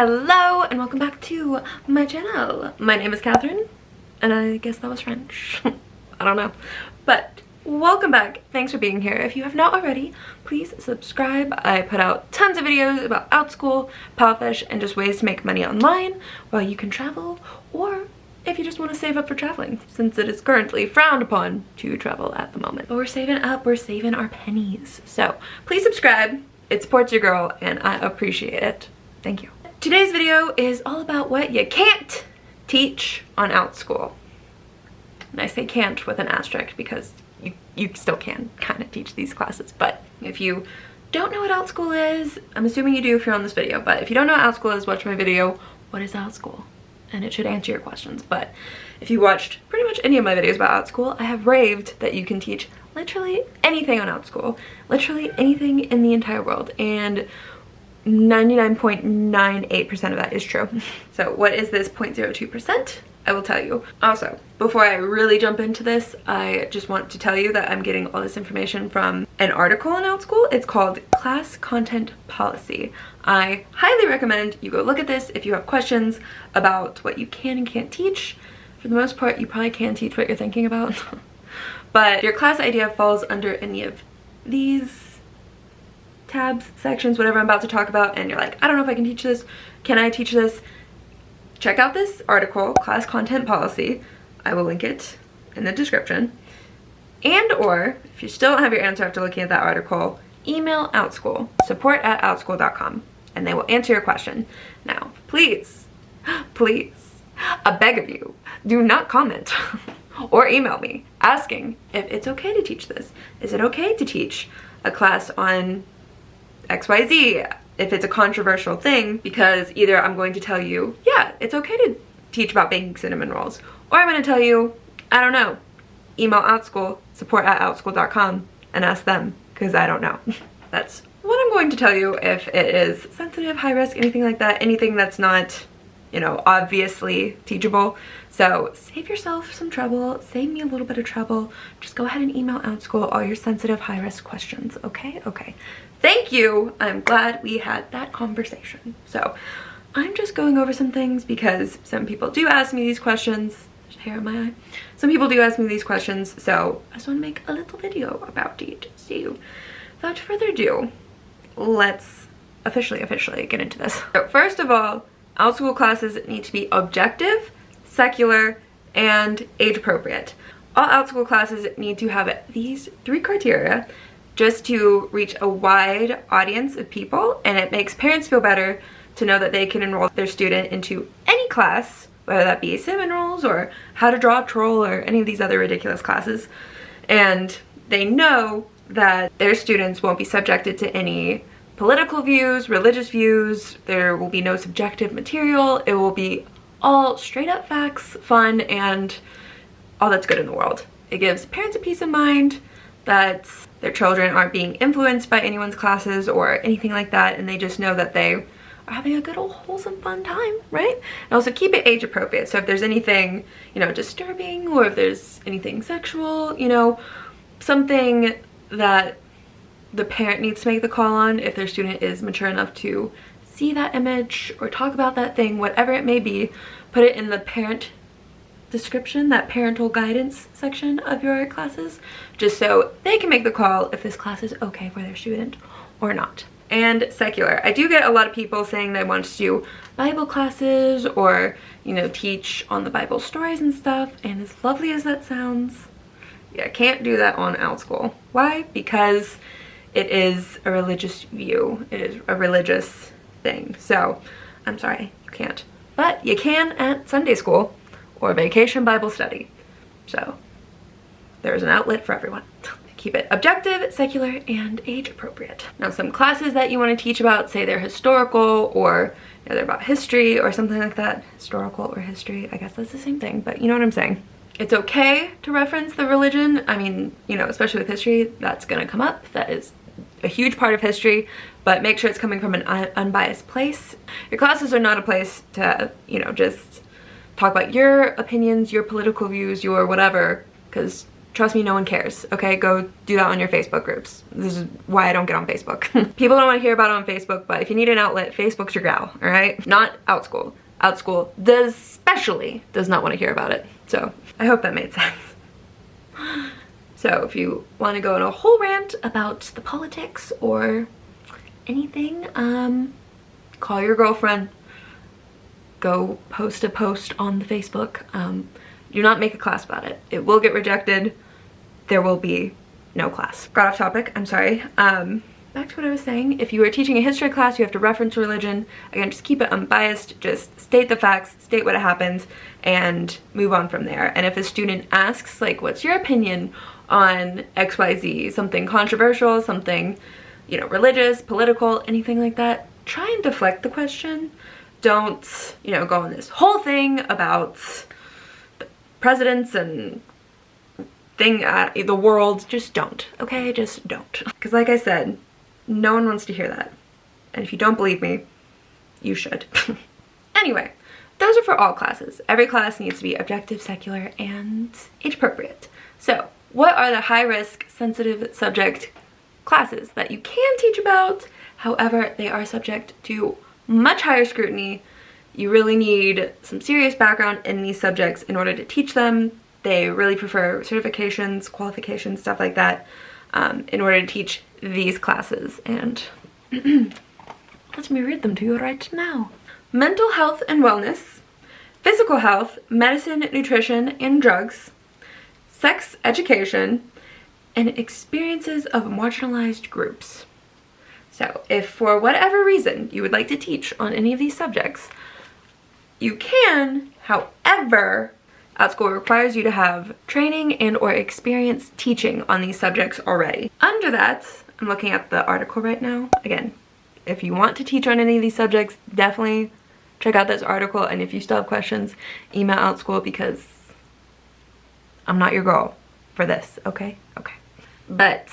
Hello and welcome back to my channel. My name is Catherine and I guess that was French. I don't know. But welcome back. Thanks for being here. If you have not already, please subscribe. I put out tons of videos about Outschool, Powfish, and just ways to make money online while you can travel, or if you just want to save up for traveling, since it is currently frowned upon to travel at the moment. But we're saving up, we're saving our pennies. So please subscribe. It supports your girl and I appreciate it. Thank you. Today's video is all about what you can't teach on Outschool. And I say can't with an asterisk because you still can kind of teach these classes. But if you don't know what Outschool is, I'm assuming you do if you're on this video, but if you don't know what Outschool is, watch my video, What is Outschool? And it should answer your questions. But if you watched pretty much any of my videos about Outschool, I have raved that you can teach literally anything on Outschool. Literally anything in the entire world. And 99.98% of that is true. So what is this 0.02%? I will tell you. Also, before I really jump into this, I just want to tell you that I'm getting all this information from an article on Outschool. It's called Class Content Policy. I highly recommend you go look at this if you have questions about what you can and can't teach. For the most part, you probably can teach what you're thinking about. But your class idea falls under any of these tabs, sections, whatever I'm about to talk about, and you're like, I don't know if I can teach this. Can I teach this? Check out this article, Class Content Policy. I will link it in the description. And or, if you still don't have your answer after looking at that article, email Outschool, support@outschool.com, and they will answer your question. Now, please, I beg of you, do not comment or email me asking if it's okay to teach this. Is it okay to teach a class on XYZ if it's a controversial thing? Because either I'm going to tell you, yeah, it's okay to teach about baking cinnamon rolls, or I'm going to tell you, I don't know, email Outschool, support@outschool.com, and ask them, because I don't know. That's what I'm going to tell you if it is sensitive, high risk, anything like that, anything that's not, you know, obviously teachable. So save yourself some trouble, save me a little bit of trouble. Just go ahead and email Outschool all your sensitive, high risk questions, okay? Okay. Thank you. I'm glad we had that conversation. So I'm just going over some things because some people do ask me these questions. There's hair in my eye. Some people do ask me these questions, so I just want to make a little video about it. So without further ado, let's officially get into this. So first of all, Outschool classes need to be objective, secular, and age appropriate. All Outschool classes need to have these 3 criteria just to reach a wide audience of people, and it makes parents feel better to know that they can enroll their student into any class, whether that be cinnamon rolls or how to draw a troll or any of these other ridiculous classes, and they know that their students won't be subjected to any political views, religious views. There will be no subjective material. It will be all straight up facts, fun, and all that's good in the world. It gives parents a peace of mind that their children aren't being influenced by anyone's classes or anything like that, and they just know that they are having a good old wholesome fun time, right? And also keep it age appropriate. So if there's anything, you know, disturbing, or if there's anything sexual, you know, something that the parent needs to make the call on, if their student is mature enough to see that image or talk about that thing, whatever it may be, put it in the parent description, that parental guidance section of your classes, just so they can make the call if this class is okay for their student or not. And secular. I do get a lot of people saying they want to do Bible classes or, you know, teach on the Bible stories and stuff, and as lovely as that sounds, yeah, I can't do that on Outschool. Why? Because it is a religious view. It is a religious thing. So I'm sorry, you can't. But you can at Sunday school or vacation Bible study. So there's an outlet for everyone. Keep it objective, secular, and age appropriate. Now, some classes that you want to teach about, say they're historical, or you know, they're about history or something like that. Historical or history, I guess that's the same thing, but you know what I'm saying. It's okay to reference the religion. I mean, you know, especially with history, that's gonna come up. That is a huge part of history, but make sure it's coming from an unbiased place. Your classes are not a place to, you know, just talk about your opinions, your political views, your whatever, because Trust me, no one cares, okay? Go do that on your Facebook groups. This is why I don't get on Facebook. People don't want to hear about it on Facebook, but if you need an outlet, Facebook's your gal, all right? Not Outschool. Outschool especially does not want to hear about it. So I hope that made sense. So if you want to go on a whole rant about the politics or anything, call your girlfriend. Go post a post on the Facebook. Do not make a class about it. It will get rejected. There will be no class. Got off topic, I'm sorry. Back to what I was saying. If you are teaching a history class, you have to reference religion. Again, just keep it unbiased. Just state the facts, state what happened, and move on from there. And if a student asks, like, what's your opinion on XYZ, something controversial, something, you know, religious, political, anything like that, try and deflect the question. Don't, you know, go on this whole thing about the presidents and the world. Just don't, okay? Just don't. Because like I said, no one wants to hear that. And if you don't believe me, you should. Anyway, those are for all classes. Every class needs to be objective, secular, and age appropriate. So, what are the high-risk, sensitive subject classes that you can teach about? However, they are subject to much higher scrutiny. You really need some serious background in these subjects in order to teach them. They really prefer certifications, qualifications, stuff like that, in order to teach these classes. And let me read them to you right now. Mental health and wellness, physical health, medicine, nutrition, and drugs, sex education, and experiences of marginalized groups. So if for whatever reason you would like to teach on any of these subjects, you can. However, Outschool requires you to have training and or experience teaching on these subjects already. Under that, I'm looking at the article right now. Again, if you want to teach on any of these subjects, definitely check out this article. And if you still have questions, email Outschool because I'm not your girl for this, okay? Okay. But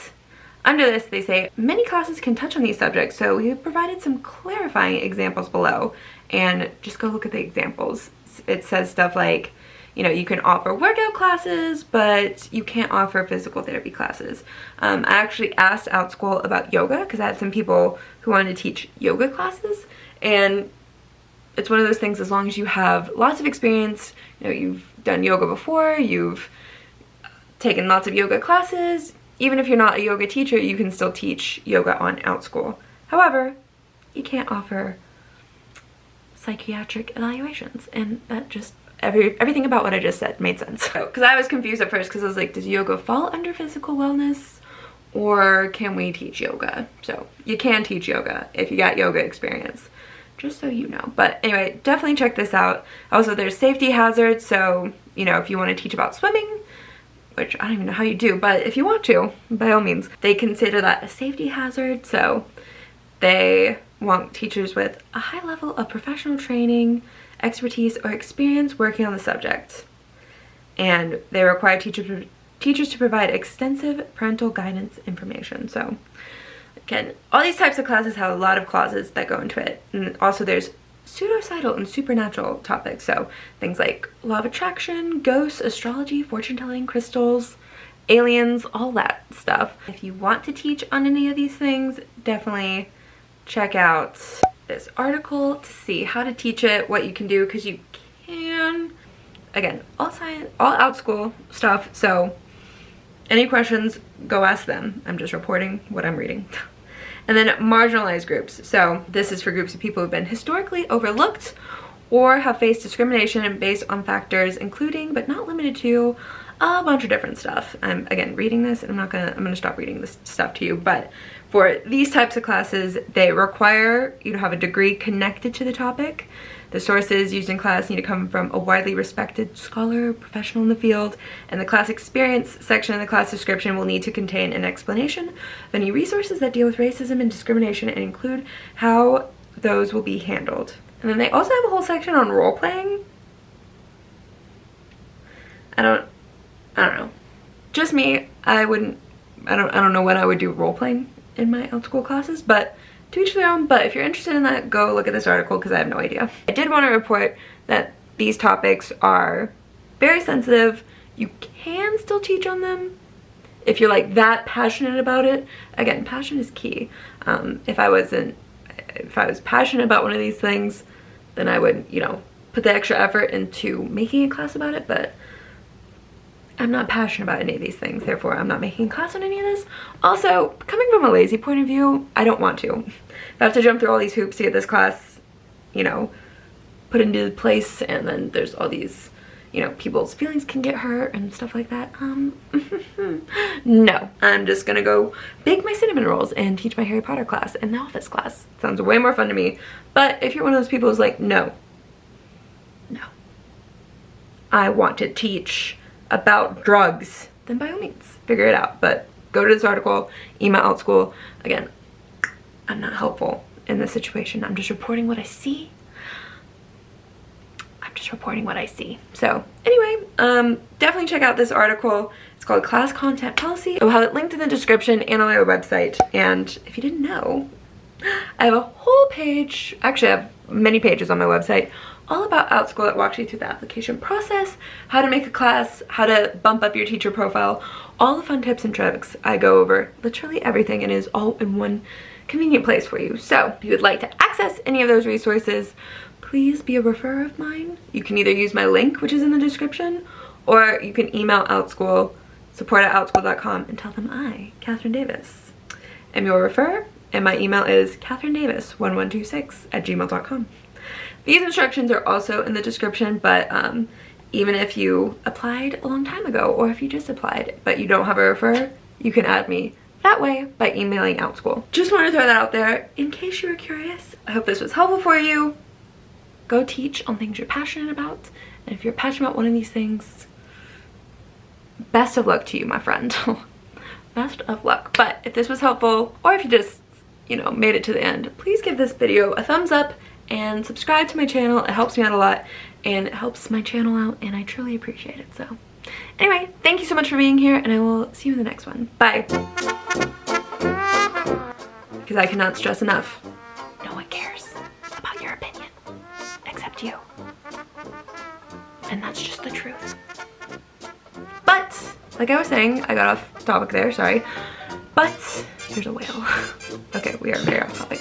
under this, they say, many classes can touch on these subjects, so we have provided some clarifying examples below. And just go look at the examples. It says stuff like, you know, you can offer workout classes, but you can't offer physical therapy classes. I actually asked Outschool about yoga because I had some people who wanted to teach yoga classes. And it's one of those things, as long as you have lots of experience, you know, you've done yoga before, you've taken lots of yoga classes, even if you're not a yoga teacher, you can still teach yoga on Outschool. However, you can't offer psychiatric evaluations, and that just, everything about what I just said made sense. Because I was confused at first because I was like, does yoga fall under physical wellness, or can we teach yoga? So you can teach yoga if you got yoga experience, just so you know. But anyway, definitely check this out. Also, there's safety hazards, so, you know, if you want to teach about swimming, which I don't even know how you do, but if you want to, by all means, they consider that a safety hazard. So they want teachers with a high level of professional training, expertise, or experience working on the subject. And they require teachers to provide extensive parental guidance information. So again, all these types of classes have a lot of clauses that go into it. And also there's pseudosciential and supernatural topics, so things like law of attraction, ghosts, astrology, fortune telling, crystals, aliens, all that stuff. If you want to teach on any of these things, definitely check out this article to see how to teach it, what you can do, because you can, again, all science, all Outschool stuff. So any questions, go ask them. I'm just reporting what I'm reading. And then marginalized groups. So this is for groups of people who've been historically overlooked or have faced discrimination based on factors including but not limited to a bunch of different stuff. I'm again reading this and I'm gonna stop reading this stuff to you, but for these types of classes, they require you to have a degree connected to the topic. The sources used in class need to come from a widely respected scholar, professional in the field, and the class experience section of the class description will need to contain an explanation of any resources that deal with racism and discrimination and include how those will be handled. And then they also have a whole section on role playing. I don't know. Just me, I don't know when I would do role playing in my Outschool classes, but to each their own. But if you're interested in that, go look at this article because I have no idea. I did want to report that these topics are very sensitive. You can still teach on them if you're like that passionate about it. Again, passion is key. If I was passionate about one of these things, then I would, you know, put the extra effort into making a class about it, but I'm not passionate about any of these things, therefore I'm not making a class on any of this. Also, coming from a lazy point of view, I don't want to. If I have to jump through all these hoops to get this class, you know, put into place, and then there's all these, you know, people's feelings can get hurt and stuff like that. No, I'm just gonna go bake my cinnamon rolls and teach my Harry Potter class and the office class. Sounds way more fun to me. But if you're one of those people who's like, no, I want to teach about drugs, then by all means, figure it out. But go to this article, email Outschool. Again, I'm not helpful in this situation. I'm just reporting what I see. So anyway, definitely check out this article. It's called Class Content Policy. I'll have it linked in the description and on my website. And if you didn't know, I have a whole page, actually I have many pages on my website, all about Outschool that walks you through the application process, how to make a class, how to bump up your teacher profile, all the fun tips and tricks. I go over literally everything and it is all in one convenient place for you. So if you would like to access any of those resources, please be a referrer of mine. You can either use my link, which is in the description, or you can email Outschool, support@outschool.com, and tell them I, Catherine Davis, am your referrer, and my email is catherinedavis1126@gmail.com. These instructions are also in the description, but even if you applied a long time ago, or if you just applied but you don't have a referrer, you can add me that way by emailing Outschool. Just want to throw that out there in case you were curious. I hope this was helpful for you. Go teach on things you're passionate about, and if you're passionate about one of these things, best of luck to you, my friend. Best of luck. But if this was helpful, or if you just, you know, made it to the end, please give this video a thumbs up and subscribe to my channel. It helps me out a lot and it helps my channel out, and I truly appreciate it. So anyway, thank you so much for being here, and I will see you in the next one. Bye. Because I cannot stress enough, no one cares about your opinion except you, and that's just the truth. But like I was saying, I got off topic there, sorry, but there's a whale. Okay, we are very off topic.